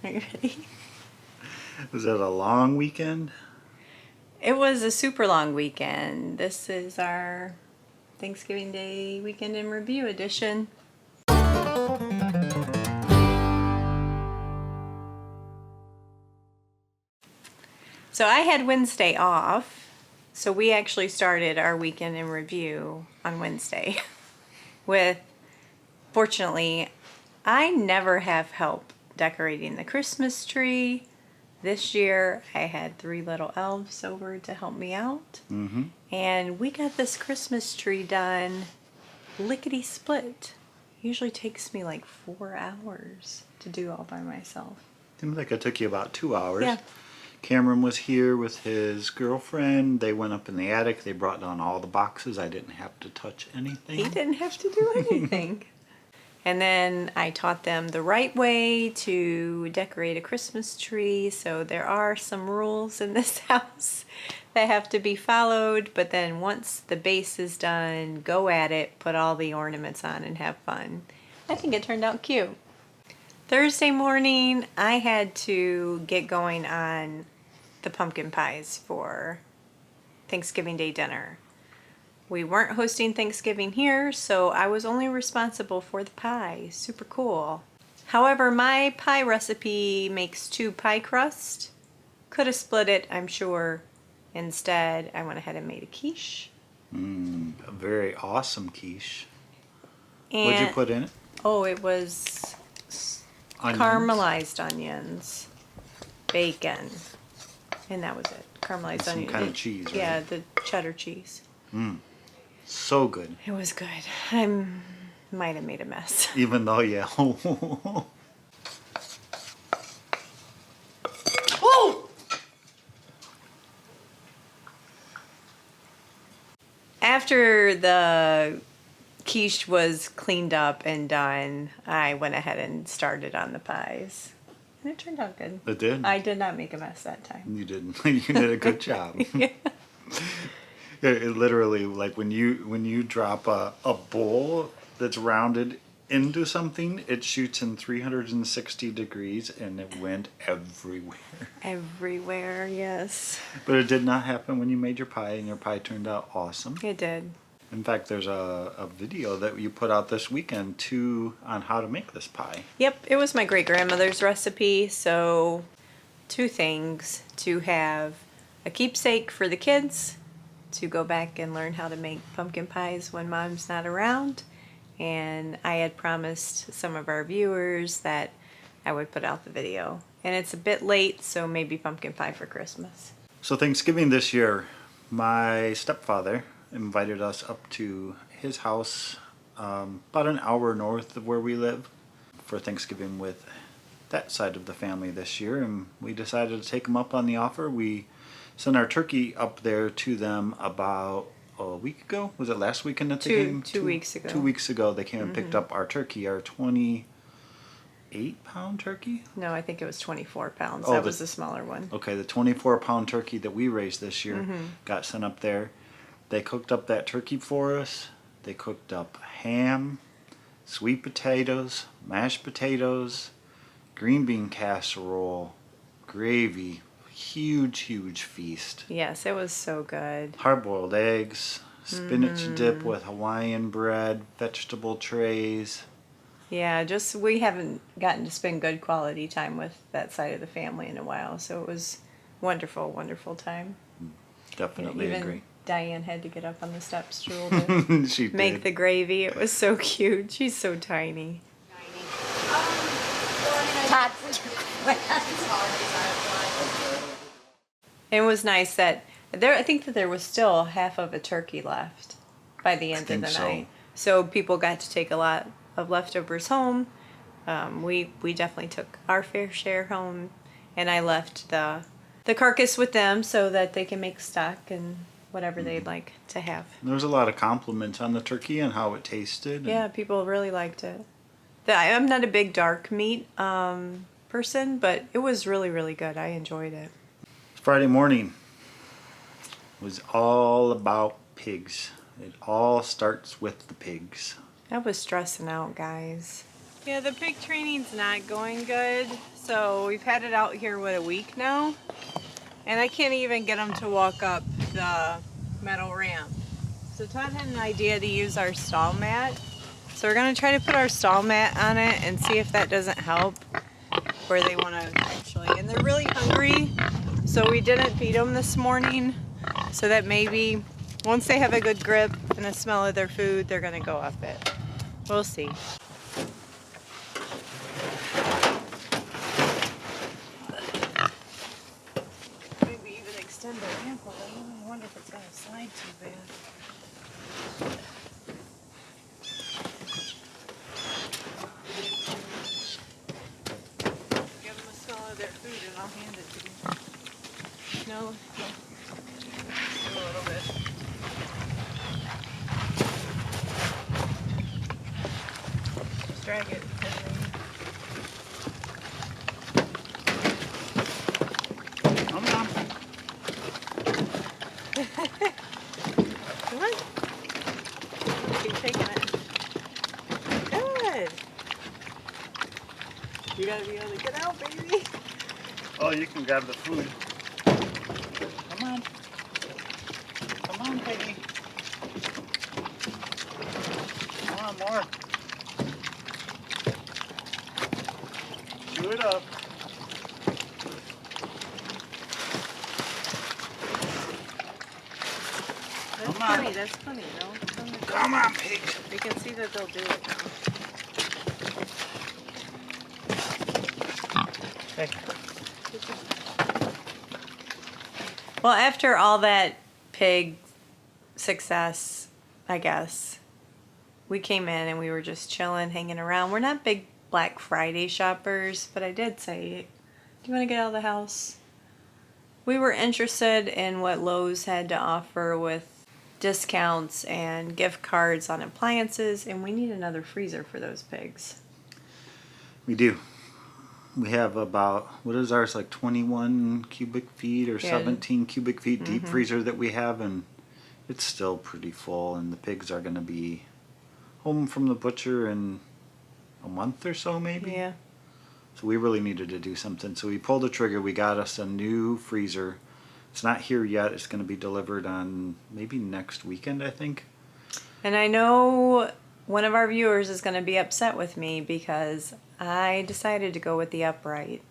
Are you ready? Was it a long weekend? It was a super long weekend. This is our Thanksgiving Day weekend in review edition. So I had Wednesday off, so we actually started our weekend in review on Wednesday with, fortunately, I never have help decorating the Christmas tree. This year I had 3 little elves over to help me out. And we got this Christmas tree done lickety-split. Usually takes me like 4 hours to do all by myself. Seems like it took you about 2 hours. Yeah. Cameron was here with his girlfriend. They went up in the attic. They brought down all the boxes. I didn't have to touch anything. He didn't have to do anything. And then I taught them the right way to decorate a Christmas tree. So there are some rules in this house that have to be followed. But then once the base is done, go at it, put all the ornaments on and have fun. I think it turned out cute. Thursday morning, I had to get going on the pumpkin pies for Thanksgiving Day dinner. We weren't hosting Thanksgiving here, so I was only responsible for the pie. Super cool. However, my pie recipe makes 2 pie crusts. Could have split it, I'm sure. Instead, I went ahead and made a quiche. A very awesome quiche. And What'd you put in it? oh, it was Onions? caramelized onions, bacon, and that was it. Caramelized Some onions. kind of cheese, right? Yeah, the cheddar cheese. So good. It was good. I might have made a mess. Even though, yeah. Oh! After the quiche was cleaned up and done, I went ahead and started on the pies. And it turned out good. It did? I did not make a mess that time. You didn't. You did a good job. It literally, like when you drop a bowl that's rounded into something, it shoots in 360 degrees and it went everywhere. Everywhere, yes. But it did not happen when you made your pie, and your pie turned out awesome. It did. In fact, there's a video that you put out this weekend too on how to make this pie. Yep, it was my great-grandmother's recipe, so 2 things. To have a keepsake for the kids, to go back and learn how to make pumpkin pies when Mom's not around. And I had promised some of our viewers that I would put out the video. And it's a bit late, so maybe pumpkin pie for Christmas. So Thanksgiving this year, my stepfather invited us up to his house about an hour north of where we live for Thanksgiving with that side of the family this year, and we decided to take him up on the offer. We sent our turkey up there to them about a week ago. Was it last weekend that they came? 2 weeks ago. 2 weeks ago they came and picked up our turkey, our 28-pound turkey? No, I think it was 24 pounds. Oh, That was the smaller one. Okay, the 24-pound turkey that we raised this year got sent up there. They cooked up that turkey for us. They cooked up ham, sweet potatoes, mashed potatoes, green bean casserole, gravy. Huge feast. Yes, it was so good. Hard-boiled eggs, spinach dip with Hawaiian bread, vegetable trays. Yeah, just we haven't gotten to spend good quality time with that side of the family in a while, so it was wonderful, wonderful time. Definitely Even agree. Diane had to get up on the step stool to She make did. the gravy. It was so cute. She's so tiny. It was nice that I think that there was still half of a turkey left by the end of the night. So people got to take a lot of leftovers home. We definitely took our fair share home, and I left the carcass with them so that they can make stock and whatever they'd like to have. There was a lot of compliments on the turkey and how it tasted. Yeah, people really liked it. I'm not a big dark meat person, but it was really, really good. I enjoyed it. Friday morning was all about pigs. It all starts with the pigs. I was stressing out, guys. Yeah, the pig training's not going good. So we've had it out here, what, a week now? And I can't even get them to walk up the metal ramp. So Todd had an idea to use our stall mat. So we're gonna try to put our stall mat on it and see if that doesn't help where they wanna actually, and they're really hungry. So we didn't feed them this morning so that maybe once they have a good grip and a smell of their food, they're gonna go up it. We'll see. Maybe even extend the ramp a little. I wonder if it's gonna slide too bad. Give them a smell of their food and I'll hand it to you. No? A little bit. Just drag it. Come on. Come on. Keep taking it. Good. You gotta be able to get out, baby. Oh, you can grab the food. Come on. Come on, Peggy. Come on, more. Chew it up. That's Come on. funny, that's funny. No, Come on, pig. you can see that they'll do it now. Hey. Well, after all that pig success, I guess, we came in and we were just chilling, hanging around. We're not big Black Friday shoppers, but I did say, do you want to get out of the house? We were interested in what Lowe's had to offer with discounts and gift cards on appliances, and we need another freezer for those pigs. We do. We have about, what is ours, like 21 cubic feet or Yeah. 17 cubic feet deep freezer that we have, and it's still pretty full, and the pigs are going to be home from the butcher in a month or so, maybe. Yeah. So we really needed to do something. So we pulled the trigger. We got us a new freezer. It's not here yet. It's going to be delivered on maybe next weekend, I think. And I know one of our viewers is going to be upset with me because I decided to go with the upright.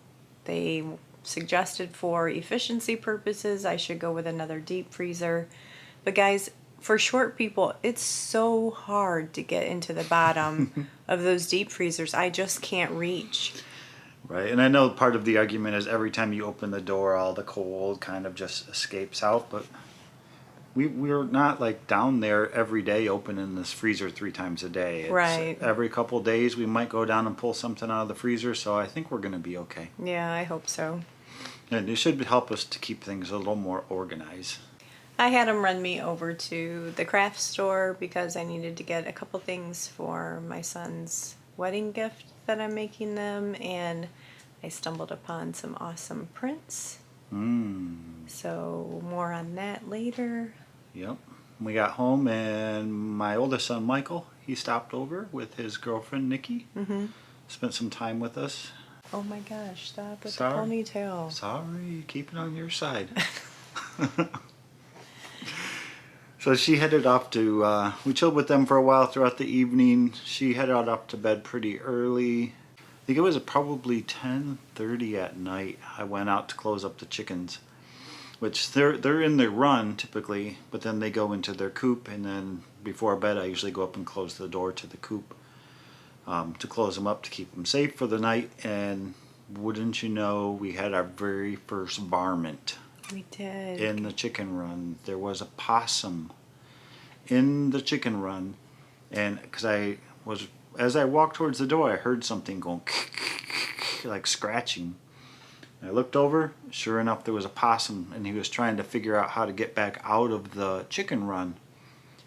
They suggested for efficiency purposes I should go with another deep freezer. But guys, for short people, it's so hard to get into the bottom of those deep freezers. I just can't reach. Right, and I know part of the argument is every time you open the door, all the cold kind of just escapes out, but we're not like down there every day opening this freezer 3 times a day. It's Right. Every couple of days we might go down and pull something out of the freezer, so I think we're going to be okay. Yeah, I hope so. And it should help us to keep things a little more organized. I had them run me over to the craft store because I needed to get a couple things for my son's wedding gift that I'm making them, and I stumbled upon some awesome prints. So more on that later. Yep. We got home and my oldest son Michael, he stopped over with his girlfriend Nikki. Spent some time with us. Oh my gosh, stop with Sorry. the ponytail. Sorry, keep it on your side. So she headed off to, we chilled with them for a while throughout the evening. She headed up to bed pretty early. I think it was probably 10:30 at night. I went out to close up the chickens, which they're in their run typically, but then they go into their coop, and then before bed I usually go up and close the door to the coop to close them up to keep them safe for the night. And wouldn't you know, we had our very first varmint. We did. In the chicken run. There was a possum in the chicken run, and because as I walked towards the door, I heard something going like scratching. I looked over, sure enough there was a possum, and he was trying to figure out how to get back out of the chicken run,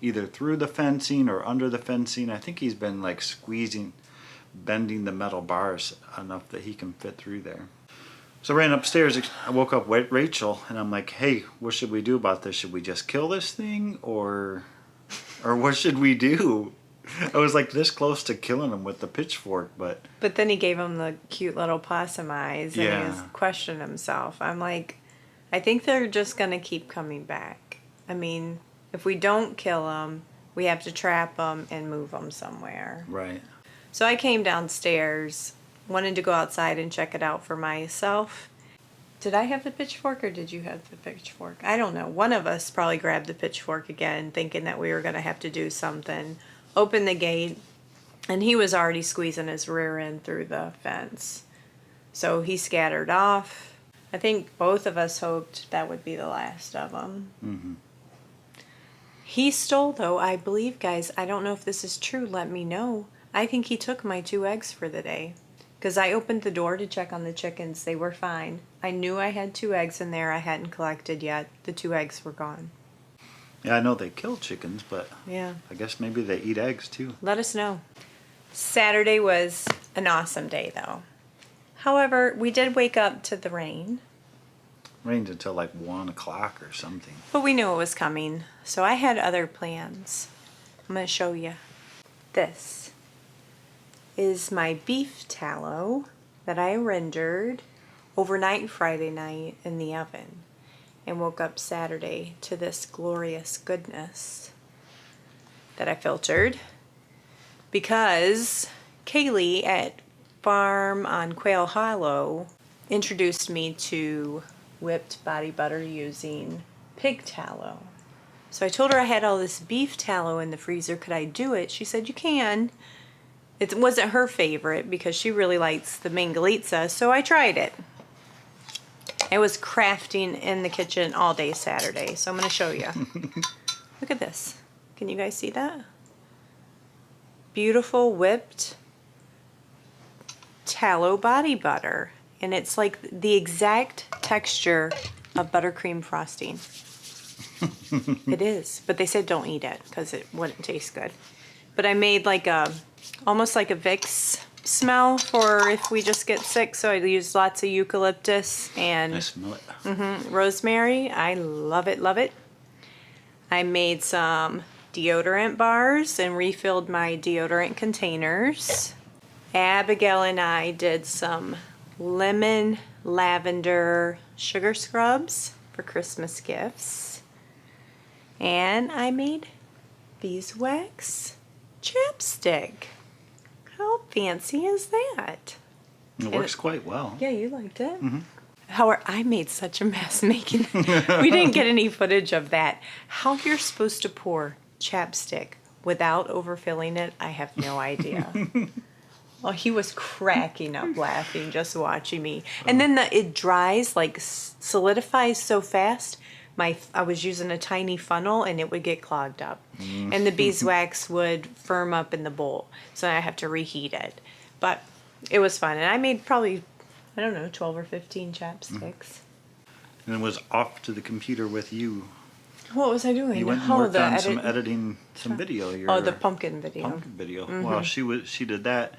either through the fencing or under the fencing. I think he's been like bending the metal bars enough that he can fit through there. So I ran upstairs. I woke up with Rachel, and I'm like, hey, what should we do about this? Should we just kill this thing, or what should we do? I was like this close to killing him with the pitchfork, but But then he gave him the cute little possum eyes, and he was Yeah. questioning himself. I'm like, I think they're just gonna keep coming back. I mean, if we don't kill them, we have to trap them and move them somewhere. right. So I came downstairs, wanted to go outside and check it out for myself. Did I have the pitchfork or did you have the pitchfork? I don't know. One of us probably grabbed the pitchfork again, thinking that we were going to have to do something. Opened the gate, and he was already squeezing his rear end through the fence. So he scattered off. I think both of us hoped that would be the last of them. Mm-hmm. He stole, though, I believe, guys. I don't know if this is true. Let me know. I think he took my 2 eggs for the day. Because I opened the door to check on the chickens. They were fine. I knew I had 2 eggs in there I hadn't collected yet. The 2 eggs were gone. Yeah, I know they kill chickens, but Yeah. I guess maybe they eat eggs too. Let us know. Saturday was an awesome day, though. However, we did wake up to the rain. Rained until like 1 o'clock or something. But we knew it was coming. So I had other plans. I'm going to show you. This is my beef tallow that I rendered overnight Friday night in the oven and woke up Saturday to this glorious goodness that I filtered because Kaylee at Farm on Quail Hollow introduced me to whipped body butter using pig tallow. So I told her I had all this beef tallow in the freezer. Could I do it? She said, you can. It wasn't her favorite because she really likes the Mangalitsa, so I tried it. I was crafting in the kitchen all day Saturday, so I'm going to show you. Look at this. Can you guys see that? Beautiful whipped tallow body butter. And it's like the exact texture of buttercream frosting. It is. But they said don't eat it because it wouldn't taste good. But I made like almost like a Vicks smell for if we just get sick. So I used lots of eucalyptus and I smell it. rosemary. I love it, love it. I made some deodorant bars and refilled my deodorant containers. Abigail and I did some lemon lavender sugar scrubs for Christmas gifts. And I made beeswax chapstick. How fancy is that? It works quite well. Yeah, you liked it. However, I made such a mess making it. We didn't get any footage of that. How you're supposed to pour chapstick without overfilling it, I have no idea. Oh, he was cracking up laughing just watching me. And then it dries, like solidifies so fast. I was using a tiny funnel and it would get clogged up. And the beeswax would firm up in the bowl. So I have to reheat it. But it was fun. And I made probably, I don't know, 12 or 15 chapsticks. And was off to the computer with you. What was I doing? You went and worked on some editing, some video. Oh, the pumpkin video. Pumpkin video. Well, she did that.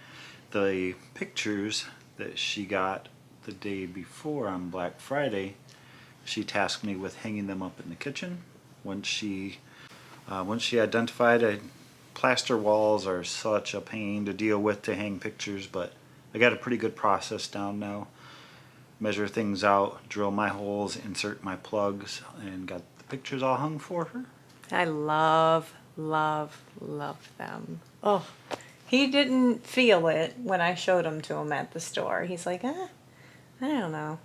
The pictures that she got the day before on Black Friday, she tasked me with hanging them up in the kitchen. Once she identified plaster walls are such a pain to deal with to hang pictures, but I got a pretty good process down now. Measure things out, drill my holes, insert my plugs, and got the pictures all hung for her. I love, love, love them. Oh, he didn't feel it when I showed them to him at the store. He's like, I don't know.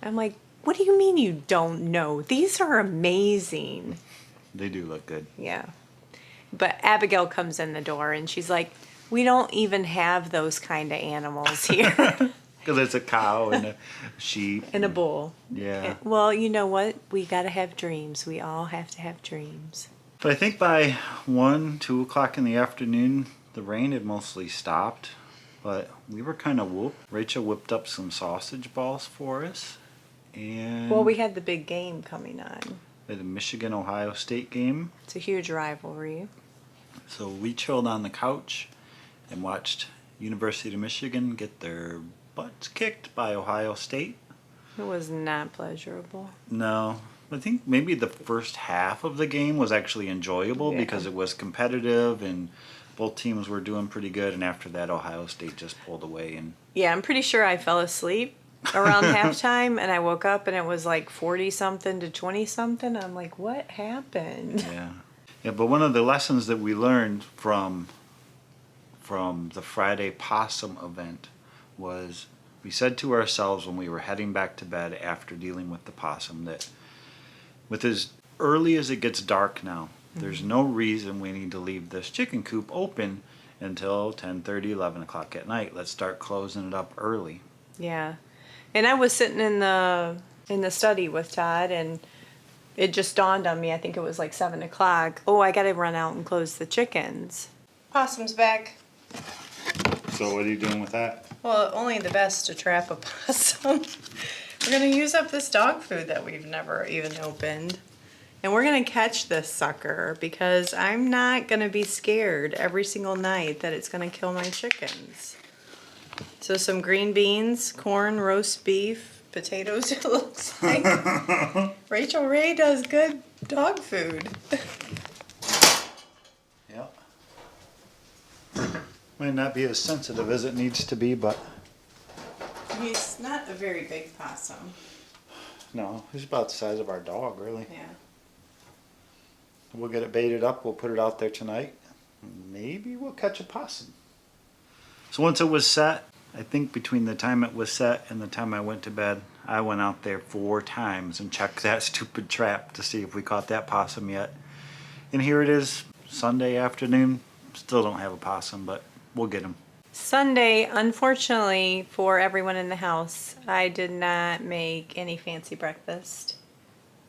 I'm like, what do you mean you don't know? These are amazing. They do look good. Yeah. But Abigail comes in the door and she's like, we don't even have those kind of animals here. Because it's a cow and a sheep. And a bull. Yeah. Well, you know what? We got to have dreams. We all have to have dreams. But I think by 1, 2 o'clock in the afternoon, the rain had mostly stopped. But we were kind of whooped. Rachel whipped up some sausage balls for us. And Well, we had the big game coming on. the Michigan-Ohio State game. It's a huge rivalry. So we chilled on the couch and watched University of Michigan get their butts kicked by Ohio State. It was not pleasurable. No, I think maybe the first half of the game was actually enjoyable Yeah. because it was competitive and both teams were doing pretty good, and after that, Ohio State just pulled away. And Yeah, I'm pretty sure I fell asleep around halftime, and I woke up and it was like 40 something to 20 something. I'm like, what happened? yeah, but one of the lessons that we learned from the Friday possum event was we said to ourselves when we were heading back to bed after dealing with the possum that with as early as it gets dark now, there's no reason we need to leave this chicken coop open until 10:30, 11 o'clock at night. Let's start closing it up early. Yeah. And I was sitting in the study with Todd, and it just dawned on me, I think it was like 7 o'clock. Oh, I got to run out and close the chickens. Possum's back. So what are you doing with that? Well, only the best to trap a possum. We're going to use up this dog food that we've never even opened. And we're going to catch this sucker because I'm not going to be scared every single night that it's going to kill my chickens. So some green beans, corn, roast beef, potatoes, it looks like. Rachel Ray does good dog food. Yep. Might not be as sensitive as it needs to be, but He's not a very big possum. no, he's about the size of our dog, really. Yeah. We'll get it baited up. We'll put it out there tonight. Maybe we'll catch a possum. So once it was set, I think between the time it was set and the time I went to bed, I went out there 4 times and checked that stupid trap to see if we caught that possum yet. And here it is, Sunday afternoon. Still don't have a possum, but we'll get him. Sunday, unfortunately for everyone in the house, I did not make any fancy breakfast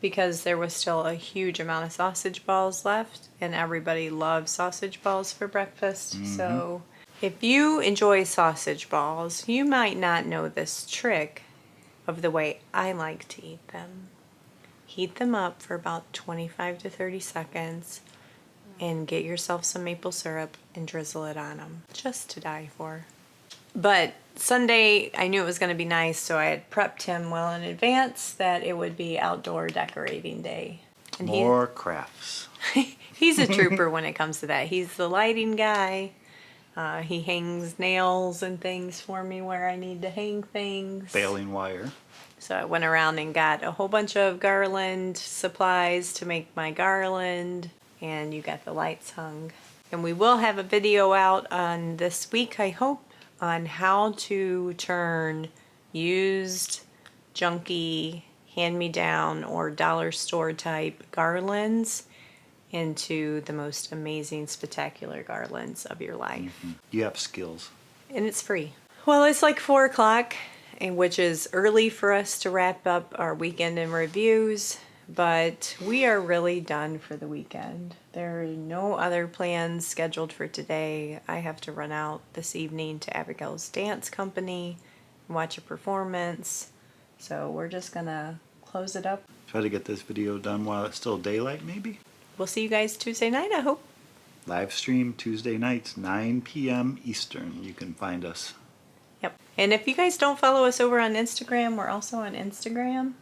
because there was still a huge amount of sausage balls left, and everybody loves sausage balls for breakfast. So if you enjoy sausage balls, you might not know this trick of the way I like to eat them. Heat them up for about 25 to 30 seconds and get yourself some maple syrup and drizzle it on them, just to die for. But Sunday, I knew it was going to be nice, so I had prepped him well in advance that it would be outdoor decorating day. And More crafts. he's a trooper when it comes to that. He's the lighting guy. He hangs nails and things for me where I need to hang things. Baling wire. So I went around and got a whole bunch of garland supplies to make my garland, and you got the lights hung. And we will have a video out on this week, I hope, on how to turn used, junky, hand-me-down, or dollar store type garlands into the most amazing, spectacular garlands of your life. You have skills. And it's free. Well, it's like 4 o'clock, and which is early for us to wrap up our weekend in reviews, but we are really done for the weekend. There are no other plans scheduled for today. I have to run out this evening to Abigail's dance company and watch a performance, so we're just gonna close it up. Try to get this video done while it's still daylight, maybe. We'll see you guys Tuesday night, I hope. Live stream Tuesday nights, 9 p.m. Eastern. You can find us. Yep. And if you guys don't follow us over on Instagram, we're also on Instagram.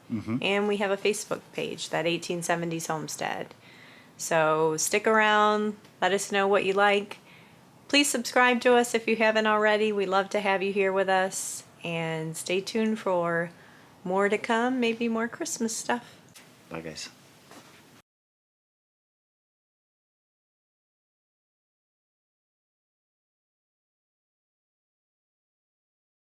And we have a Facebook page, that 1870s Homestead. So stick around. Let us know what you like. Please subscribe to us if you haven't already. We love to have you here with us. And stay tuned for more to come, maybe more Christmas stuff. Bye, guys.